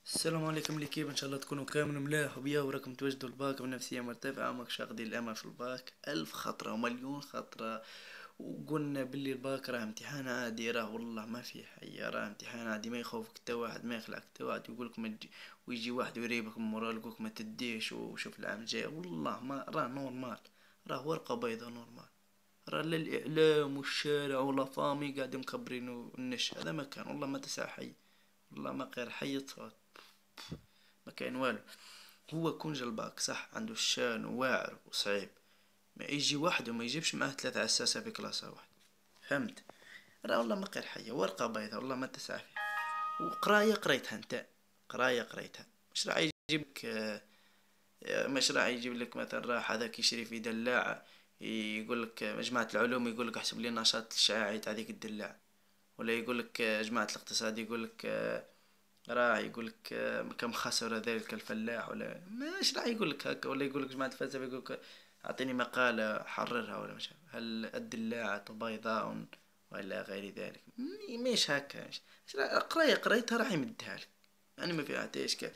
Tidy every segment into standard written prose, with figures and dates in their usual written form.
السلام عليكم لكيف ان شاء الله تكونوا كامل ملاح وبيا وراكم توجدوا الباك بنفسية مرتفعة ماك شاغدي الامل في الباك الف خطرة ومليون خطرة. وقلنا باللي الباك راه امتحان عادي، راه والله ما في حية، راه امتحان عادي ما يخوفك تا واحد ما يخلعك تا واحد ويقولك ما تجي، ويجي واحد ويريبك من مورا يقولك ما تديش وشوف العام الجاي، والله ما راه نورمال، راه ورقة بيضة نورمال. راه لا الاعلام والشارع ولا فامي قاعد مكبرين النش، هذا ما كان والله ما تسع حي، والله ما غير حي صوت، ما كاين والو. هو كون جا الباك صح عنده الشان وواعر وصعيب، ما يجي واحد وما يجيبش معاه ثلاثة عساسة في كلاسة واحد، فهمت؟ راه والله ما غير حية ورقة بيضة والله ما تسعى فيه. وقراية قريتها انت، قراية قريتها، مش راح يجيب لك مش راح يجيب لك مثلا راح هذاك يشري في دلاعة يقول لك مجموعة العلوم يقول لك احسب لي النشاط الشعاعي تاع هذيك الدلاعة، ولا يقول لك جماعة الاقتصاد يقول لك راه يقول لك كم خسر ذلك الفلاح، ولا مش راح يقول لك هكا، ولا يقول لك جماعة الفلسفة يقول لك اعطيني مقالة حررها ولا مش عارف. هل الدلاعة بيضاء ولا غير ذلك، مش هكا مش قراية قريتها راح يمدها لك، يعني ما فيها حتى اشكال.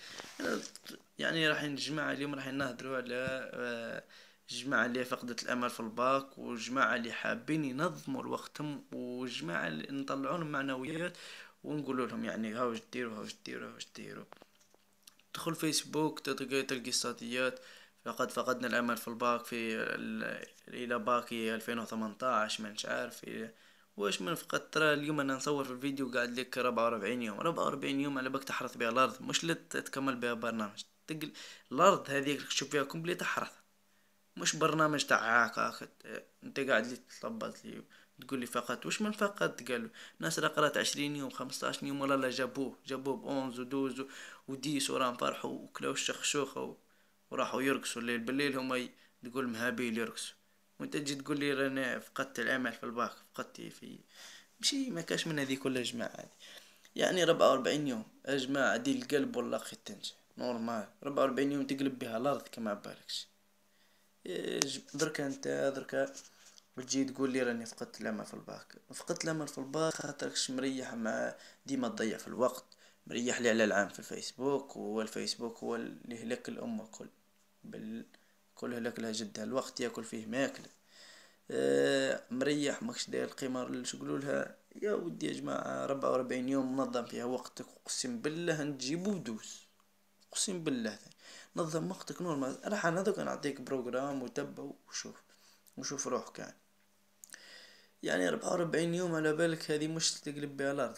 يعني راح الجماعة اليوم راح نهضروا على جماعة اللي فقدت الأمل في الباك، وجماعة اللي حابين ينظموا الوقتهم، وجماعة اللي نطلعون معنويات ونقول لهم يعني هاوش ديروا هاوش ديروا هاوش ديروا. تدخل فيسبوك تلقى استاتيات لقد فقدنا الأمل في الباك في إلى باكي 2018 ما مش عارف واش من فقط. ترى اليوم انا نصور في الفيديو قاعد لك 44 يوم، 44 يوم على بك تحرث بها الارض، مش تكمل بها برنامج تقل. الارض هذيك تشوف فيها كومبليت تحرث، مش برنامج تاع عاقة. انت قاعد لي تلبط لي تقول لي فقط وش من فقط. قالوا ناس راه قرات 20 يوم 15 يوم ولا لا جابوه بأونز ودوز وديس وراهم فرحوا وكلاو الشخشوخة وراحوا يرقصوا الليل بالليل هما تقول مهابيل يرقصوا، وانت تجي تقول لي راني فقدت الامل في الباك، فقدت في مشي ما كاش من هذه كل جماعة هذه. يعني 44 يوم اجماعة دي القلب والله خي تنجح نورمال، 44 يوم تقلب بها الارض كما بالكش. دركا انت دركا وتجي تقول لي راني فقدت الامل في الباك، فقدت الامل في الباك خاطركش مريح مع ديما تضيع في الوقت، مريح لي على العام في الفيسبوك، والفيسبوك هو اللي هلك الامة كل كل هلك لها جدها، الوقت ياكل فيه ماكله. مريح ماكش داير القمار اللي شقولوا لها يا ودي يا جماعة 44 يوم منظم فيها وقتك، اقسم بالله نجيبو ودوس، اقسم بالله نظم وقتك نورمال. راح انا دوك نعطيك بروجرام وتبع وشوف وشوف روحك يعني 44 يوم على بالك هذه مش تقلب بها الارض،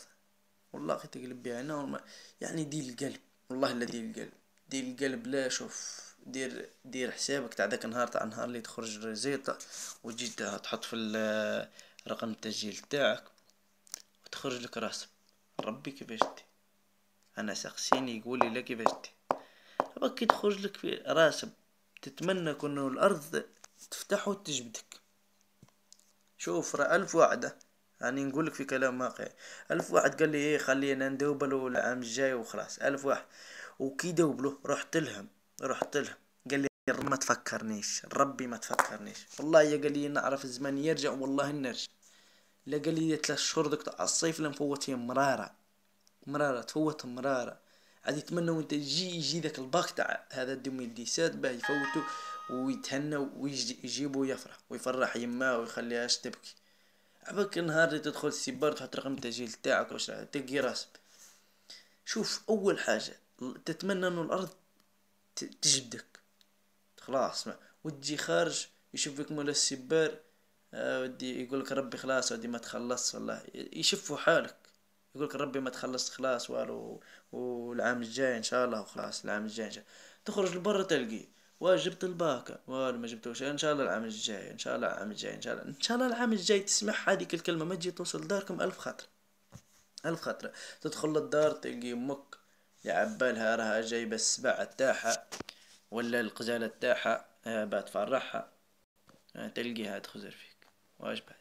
والله تقلب بها نورمال. يعني دير القلب، والله لا دير القلب، دير القلب. لا شوف دير حسابك تاع داك النهار تاع النهار اللي تخرج ريزيتا وتجي تحط في رقم التسجيل تاعك وتخرج لك راسب ربي كيفاش دي. انا سقسيني يقولي لا كيفاش دي بكي تخرج لك في راسب، تتمنى كونه الارض تفتح وتجبدك. شوف راه الف وعده، يعني نقولك في كلام واقعي، الف واحد قال لي ايه خلينا ندوبلو العام الجاي وخلاص، الف واحد وكي دوبلو رحت لهم قال لي ما تفكرنيش ربي ما تفكرنيش، والله يا قال لي نعرف الزمان يرجع والله نرجع. لا قال لي 3 شهور دك تاع الصيف اللي مفوتين مرارة مرارة تفوت مرارة، عاد يتمنى وانت يجي ذاك الباك تاع هذا 2017 باه يفوتوا ويتهنى ويجيبوا يفرح ويفرح يماه ويخليهاش تبكي. عباك النهار اللي تدخل السيبر تحط رقم التسجيل تاعك واش راح تلقي راسك. شوف اول حاجة تتمنى انه الارض تجبدك خلاص ما وتجي خارج يشوفك مولا السبار ودي يقولك ربي خلاص ودي ما تخلص والله يشوفوا حالك، يقولك ربي ما تخلص خلاص والو والعام الجاي ان شاء الله وخلاص العام الجاي إن شاء الله. تخرج لبرا تلقي جبت الباكا ولا ما جبتوش ان شاء الله العام الجاي ان شاء الله العام الجاي ان شاء الله ان شاء الله العام الجاي. تسمع هذيك الكلمة ما تجي توصل داركم الف خطرة الف خطرة. تدخل للدار تلقي امك لعبالها راها جايبة السبعة تاعها ولا القزالة تاعها بعد تفرحها تلقيها تخزر فيك واش بعد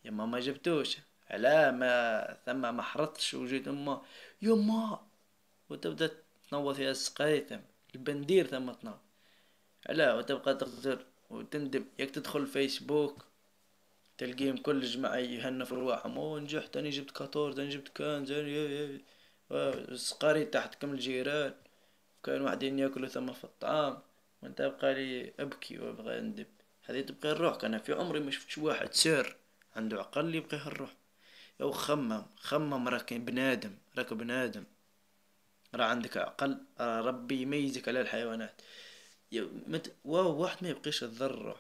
يما ما جبتوش علاه ما ثم ما حرطش وجيت اما يما وتبدا تنوض فيها السقاية البندير ثم تنوض علاه وتبقى تغزر وتندم ياك تدخل فيسبوك تلقيهم كل جماعة يهنوا في رواحهم او نجحت انا جبت 14 انا جبت كنز سقاري تحت كم الجيران، كانوا واحدين ياكلوا ثم في الطعام، وانت ابقى لي ابكي وابغى اندب. هذه تبقى الروح. انا في عمري ما شفتش واحد سير عنده عقل يبقى الروح. او خمم راك بنادم، راك بنادم، راه عندك عقل، راه ربي يميزك على الحيوانات. واو واحد ما يبقيش الذرة،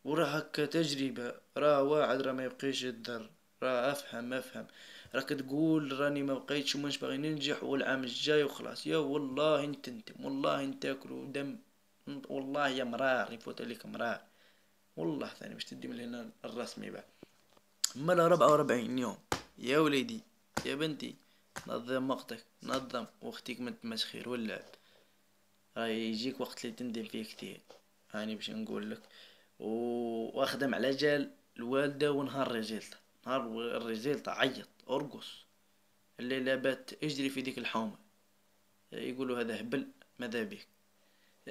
وراه هكا تجربة، راه واحد راه ما يبقيش يتضر. راه افهم راك تقول راني ما بقيتش ومش باغي ننجح والعام الجاي وخلاص. يا والله انت تندم، والله انت تاكل دم، والله يا مرار يفوت عليك مرار، والله ثاني باش تدي من هنا الرسمي بقى. مالا 44 يوم يا وليدي يا بنتي، نظم وقتك، نظم وقتك من التمسخير واللعب. راي يجيك وقت اللي تندم فيه كتير، هاني باش نقول لك. واخدم على جال الوالدة ونهار رجلته، نهار الرجلته عيط ارقص، اللي بات اجري في ديك الحومة، يقولوا هذا هبل ماذا بك.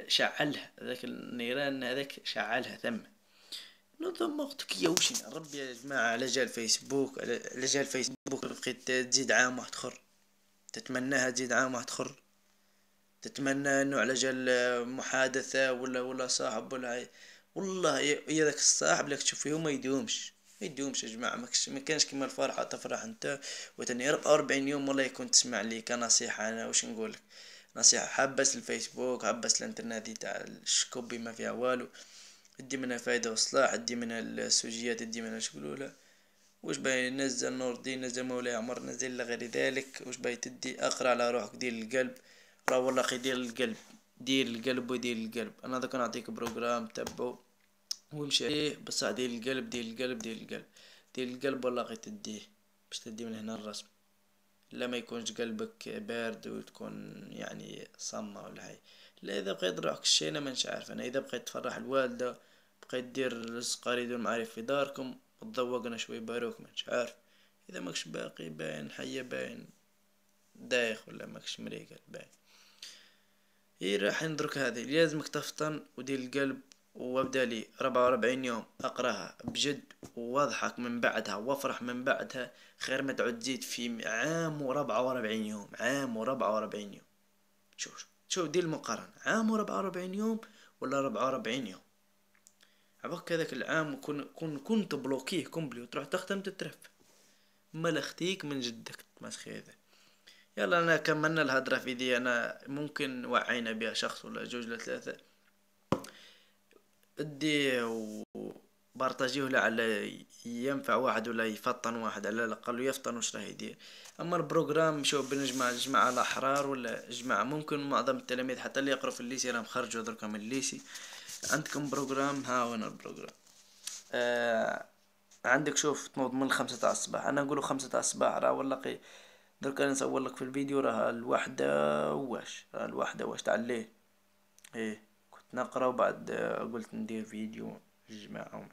شعلها ذاك النيران هذاك، شعلها ثم. نظم وقتك يا وشي ربي يا جماعة. على جال فيسبوك، على جال فيسبوك بقيت تزيد عام واحد اخر، تتمناها تزيد عام واحد اخر، تتمنى انه على جال محادثة ولا صاحب ولا والله يا ذاك الصاحب لك تشوف فيه ما يدومش، ما يدومش يا جماعة. ما كانش كيما الفرحة تفرح انت وتاني 44 يوم. والله يكون تسمع لي كنصيحة، انا واش نقولك، نصيحة حبس الفيسبوك، حبس الانترنت دي تاع الشكوبي ما فيها والو. ادي منها فايدة وصلاح، ادي منها السوجيات، ادي منها شقولولة. وش باي نزل نور الدين، نزل مولاي عمر، نزل لغير ذلك. وش باي تدي اقرا على روحك، دير القلب. راه والله اخي دير القلب، دير القلب ودير القلب. انا ذاك نعطيك بروجرام تبعو وامشي عليه، بصح دير القلب، دير القلب، دير القلب، دير القلب. والله غي تديه باش تدي من هنا الرسم. لا ما يكونش قلبك بارد وتكون يعني صمة ولا هاي. لا اذا بغيت روحك الشي انا مانيش عارف. انا اذا بغيت تفرح الوالدة، بقيت دير رزق دون معارف في داركم وتذوقنا شوي باروك مانيش عارف. اذا ماكش باقي باين حية، باين دايخ، ولا ماكش مريقل باين. هي راح ندرك هذه لازمك تفطن ودير القلب. وابدا لي 44 يوم اقراها بجد واضحك من بعدها وافرح من بعدها، خير ما تعود تزيد في عام و44 يوم. عام و44 يوم، شوف دير المقارنة، عام و44 يوم ولا 44 يوم. عباك هذاك العام كنت بلوكيه كومبلي وتروح تختم تترف ملختيك من جدك تمسخي هذا. يلا انا كملنا الهدرة في دي. انا ممكن وعينا بها شخص ولا جوج ولا ثلاثة، اديه وبارطاجيه لعل ينفع واحد ولا يفطن واحد على الاقل ويفطن وش راه يدير. اما البروجرام شوف بنجمع جماعة الاحرار ولا جماعة، ممكن معظم التلاميذ حتى اللي يقرأوا في الليسي راهم خرجوا دركا من الليسي. عندكم بروجرام، ها وين البروجرام؟ عندك شوف تنوض من 5 تاع الصباح. انا نقوله 5 تاع الصباح راه والله دركا نصور لك في الفيديو راه الوحدة واش، راه الوحدة واش تاع الليل. ايه كنت نقرا وبعد قلت ندير فيديو للجماعة.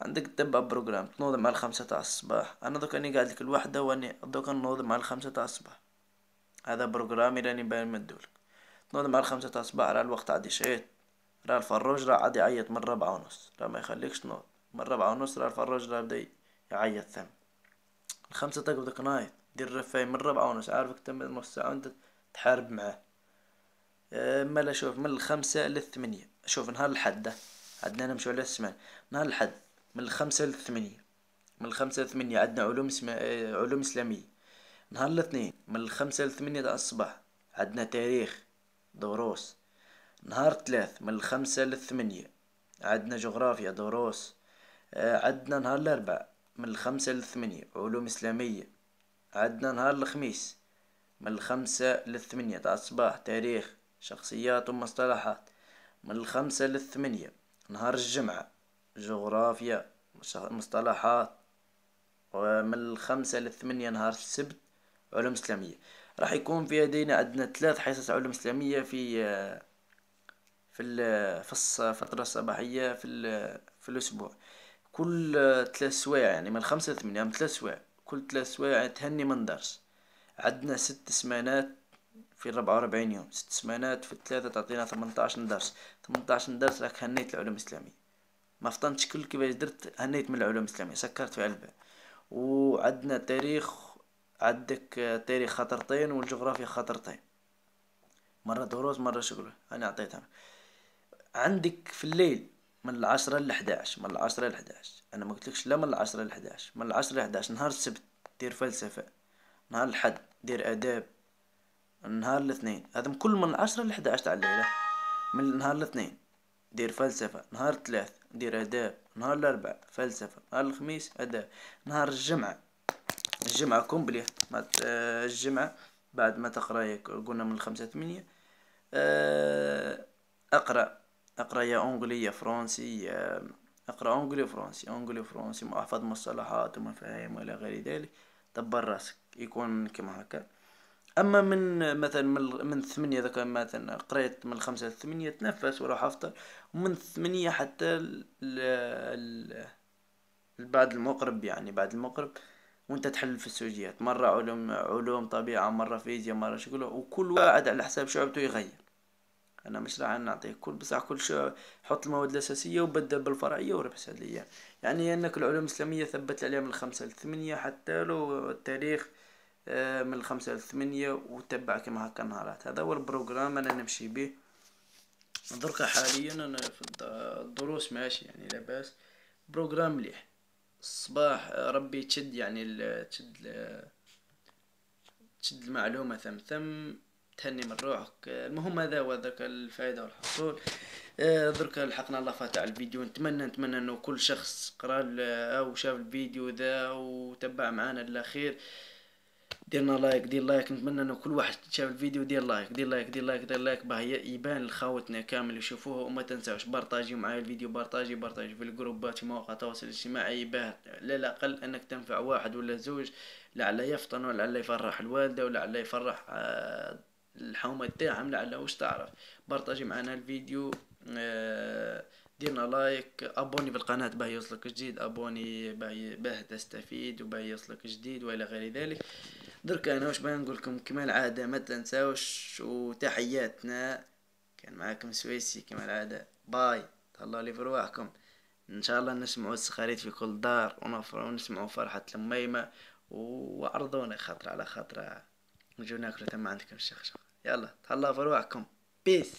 عندك تبع بروجرام تنوض مع 5 تاع الصباح. انا دوك راني قاعد لك الوحدة واني دوك نوض مع 5 تاع الصباح. هذا بروجرامي راني باين مدولك. تنوض مع 5 تاع الصباح راه الوقت عادي شيت. راه الفروج راه عادي يعيط من 4:30، راه ما يخليكش تنوض من 4:30. راه الفروج راه بدا يعيط ثم 5 تقعد نايض دير الرفاي من 4:30. عارفك تم نص ساعة وانت تحارب معاه. مالا شوف من 5 ل8. شوف نهار الحد عندنا نمشيو على السمان. نهار الحد من 5 ل8. من 5 ل8 عندنا علوم إسلامية. نهار الاثنين من 5 ل8 تاع الصباح عندنا تاريخ دروس. نهار الثلاث من 5 ل8 عندنا جغرافيا دروس. عندنا نهار الأربع من 5 ل8 علوم إسلامية. عندنا نهار الخميس من 5 ل8 تاع الصباح تاريخ شخصيات ومصطلحات. من 5 ل8 نهار الجمعة جغرافيا مصطلحات. ومن 5 ل8 نهار السبت علوم إسلامية. راح يكون في يدينا عندنا 3 حصص علوم إسلامية في الفترة الصباحية في الأسبوع. كل 3 سوايع، يعني من 5 ل8 من 3 سوايع، كل 3 سوايع تهني من درس. عندنا 6 سمانات في 44 يوم. 6 سمانات في 3 تعطينا 18 درس. 18 درس راك هنيت العلوم الإسلامية. ما فطنتش كل كيفاش درت هنيت من العلوم الإسلامية سكرت في علبة. وعندنا تاريخ عندك التاريخ خطرتين والجغرافيا خطرتين، مرة دروس مرة شغل انا اعطيتها. عندك في الليل من 10 ل 11، من 10 ل 11، انا ما قلتلكش لا من 10 ل 11، من 10 ل 11 نهار السبت دير فلسفة، نهار الحد دير آداب، نهار الاثنين هذا كل من 10 ل 11 تاع الليلة. من نهار الاثنين دير فلسفة، نهار الثلاث دير آداب، نهار الأربع فلسفة، نهار الخميس آداب، نهار الجمعة، الجمعة كومبلي الجمعة بعد ما تقرا قلنا من 5 ل 8، أقرأ، أقرأ يا أنجلي يا فرنسي، أقرأ أنجلي وفرنسي، أنجلي وفرنسي، أحفظ مصطلحات ومفاهيم وإلى غير ذلك. دبر راسك يكون كما هكا. اما من مثلا من 8 ذاك مثلا قريت من 5 ل 8 تنفس وراح افطر، ومن 8 حتى بعد المغرب، يعني بعد المغرب وانت تحل في السوجيات، مرة علوم طبيعة، مرة فيزياء، مرة شغل، وكل واحد على حساب شعبته يغير. انا مش راح نعطيك كل بصح كل شيء، حط المواد الاساسية وبدل بالفرعية وربح عليا. يعني انك العلوم الاسلامية ثبت عليها من 5 ل 8 حتى لو التاريخ من 5 ل 8، وتبع كما هكا النهارات. هذا هو البروغرام انا نمشي به دركا. حاليا انا في الدروس ماشي يعني لاباس، بروغرام مليح. الصباح ربي تشد يعني تشد المعلومة ثم تهني من روحك. المهم هذا هو ذاك الفائدة والحصول. دركا لحقنا اللافات على الفيديو، نتمنى انه كل شخص قرا او شاف الفيديو ذا وتبع معانا للاخير. ديرنا لايك، دير لايك، نتمنى انه كل واحد شاف الفيديو دير لايك، دير لايك، دير لايك، دير لايك باه يبان لخاوتنا كامل يشوفوه. وما تنساوش بارطاجيو معايا الفيديو، بارطاجي في الجروبات في مواقع التواصل الاجتماعي باه لا الاقل انك تنفع واحد ولا زوج، لعل يفطن ولعل يفرح الوالدة ولعل يفرح الحومة تاعهم، لعل وش تعرف. بارطاجي معنا الفيديو، ديرنا لايك، ابوني في القناة باه يوصلك جديد، ابوني باه تستفيد وباه يوصلك جديد والى غير ذلك. درك انا واش بغي نقولكم كما العادة ما تنساوش وتحياتنا. كان معاكم سويسي كما العادة، باي، تهلاو لي في رواحكم. ان شاء الله نسمعوا السخاريت في كل دار ونسمعوا فرحة الميمة، وعرضونا خاطر على خاطر نجو ناكلو تم عندكم الشخشق. يلا تهلاو في رواحكم، بيس.